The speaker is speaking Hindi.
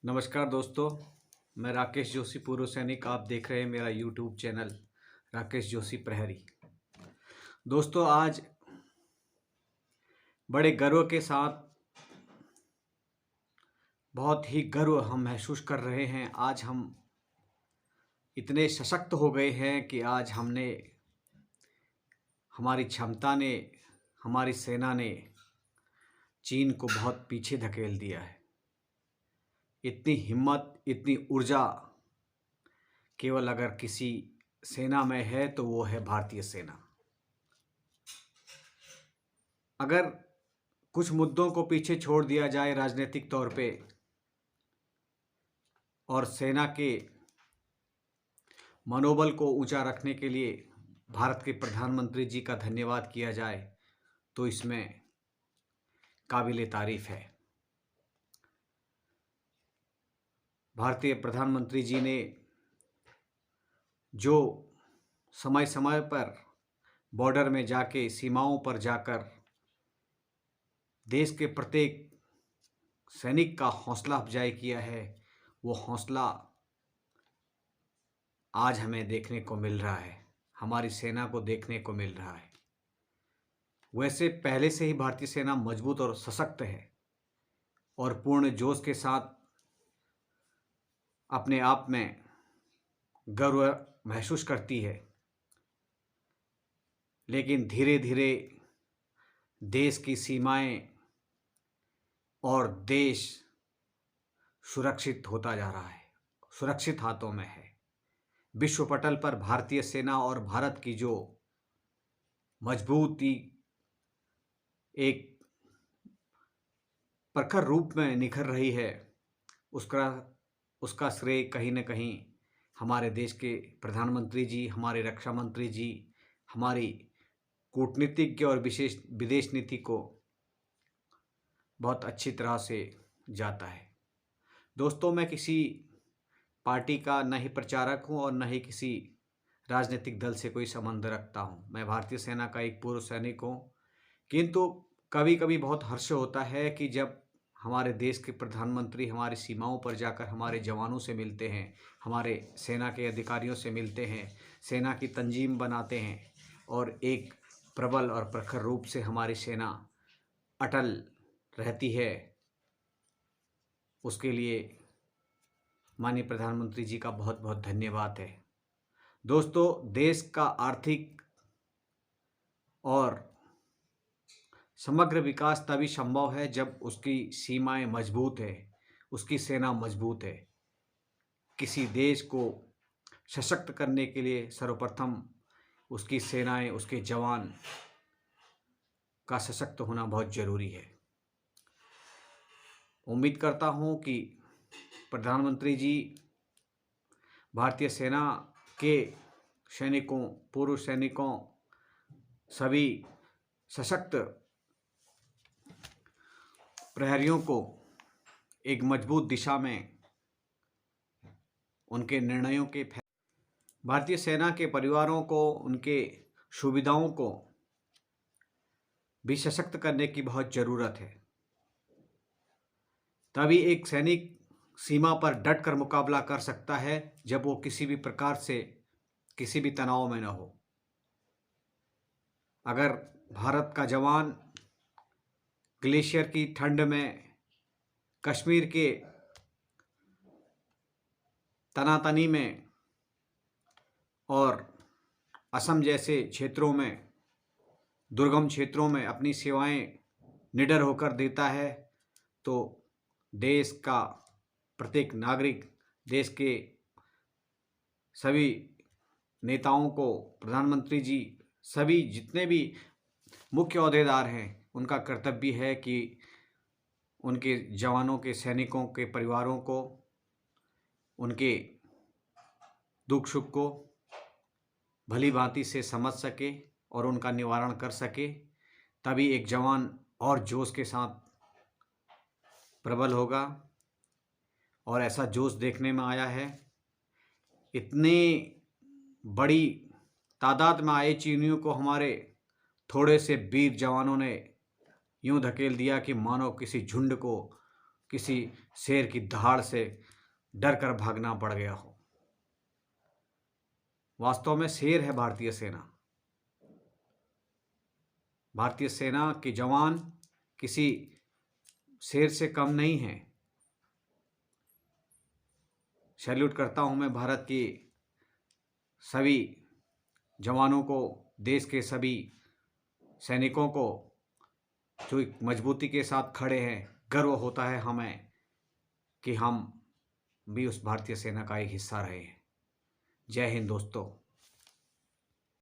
नमस्कार दोस्तों, मैं राकेश जोशी पूर्व सैनिक। आप देख रहे हैं मेरा यूट्यूब चैनल राकेश जोशी प्रहरी। दोस्तों, आज बड़े गर्व के साथ बहुत ही गर्व हम महसूस कर रहे हैं। आज हम इतने सशक्त हो गए हैं कि आज हमारी क्षमता ने, हमारी सेना ने चीन को बहुत पीछे धकेल दिया है। इतनी हिम्मत, इतनी ऊर्जा केवल अगर किसी सेना में है तो वो है भारतीय सेना। अगर कुछ मुद्दों को पीछे छोड़ दिया जाए राजनीतिक तौर पे और सेना के मनोबल को ऊंचा रखने के लिए भारत के प्रधानमंत्री जी का धन्यवाद किया जाए तो इसमें काबिले तारीफ है। भारतीय प्रधानमंत्री जी ने जो समय समय पर बॉर्डर में जाके, सीमाओं पर जाकर देश के प्रत्येक सैनिक का हौसला अफजाई किया है, वो हौसला आज हमें देखने को मिल रहा है, हमारी सेना को देखने को मिल रहा है। वैसे पहले से ही भारतीय सेना मजबूत और सशक्त है और पूर्ण जोश के साथ अपने आप में गर्व महसूस करती है, लेकिन धीरे धीरे देश की सीमाएं और देश सुरक्षित होता जा रहा है, सुरक्षित हाथों में है। विश्व पटल पर भारतीय सेना और भारत की जो मजबूती एक प्रखर रूप में निखर रही है, उसका श्रेय कहीं न कहीं हमारे देश के प्रधानमंत्री जी, हमारे रक्षा मंत्री जी, हमारी कूटनीतिज्ञ और विशेष विदेश नीति को बहुत अच्छी तरह से जाता है। दोस्तों, मैं किसी पार्टी का न ही प्रचारक हूं और न ही किसी राजनीतिक दल से कोई संबंध रखता हूं। मैं भारतीय सेना का एक पूर्व सैनिक हूं, किंतु कभी कभी बहुत हर्ष होता है कि जब हमारे देश के प्रधानमंत्री हमारी सीमाओं पर जाकर हमारे जवानों से मिलते हैं, हमारे सेना के अधिकारियों से मिलते हैं, सेना की तंजीम बनाते हैं और एक प्रबल और प्रखर रूप से हमारी सेना अटल रहती है। उसके लिए माननीय प्रधानमंत्री जी का बहुत बहुत धन्यवाद है। दोस्तों, देश का आर्थिक और समग्र विकास तभी संभव है जब उसकी सीमाएं मजबूत है, उसकी सेना मजबूत है। किसी देश को सशक्त करने के लिए सर्वप्रथम उसकी सेनाएं, उसके जवान का सशक्त होना बहुत जरूरी है। उम्मीद करता हूं कि प्रधानमंत्री जी भारतीय सेना के सैनिकों, पूर्व सैनिकों, सभी सशक्त प्रहरियों को एक मजबूत दिशा में उनके निर्णयों के भारतीय सेना के परिवारों को, उनके सुविधाओं को भी सशक्त करने की बहुत ज़रूरत है। तभी एक सैनिक सीमा पर डट कर मुकाबला कर सकता है जब वो किसी भी प्रकार से किसी भी तनाव में न हो। अगर भारत का जवान ग्लेशियर की ठंड में, कश्मीर के तनातनी में और असम जैसे क्षेत्रों में, दुर्गम क्षेत्रों में अपनी सेवाएं निडर होकर देता है, तो देश का प्रत्येक नागरिक, देश के सभी नेताओं को, प्रधानमंत्री जी, सभी जितने भी मुख्य ओहदेदार हैं, उनका कर्तव्य है कि उनके जवानों के, सैनिकों के परिवारों को, उनके दुख सुख को भली भांति से समझ सके और उनका निवारण कर सके। तभी एक जवान और जोश के साथ प्रबल होगा। और ऐसा जोश देखने में आया है। इतनी बड़ी तादाद में आए चीनियों को हमारे थोड़े से वीर जवानों ने यूं धकेल दिया कि मानो किसी झुंड को किसी शेर की दहाड़ से डर कर भागना पड़ गया हो। वास्तव में शेर है भारतीय सेना। भारतीय सेना के जवान किसी शेर से कम नहीं हैं। सैल्यूट करता हूं मैं भारत के सभी जवानों को, देश के सभी सैनिकों को जो मजबूती के साथ खड़े हैं। गर्व होता है हमें कि हम भी उस भारतीय सेना का एक हिस्सा रहे हैं। जय हिंद दोस्तों।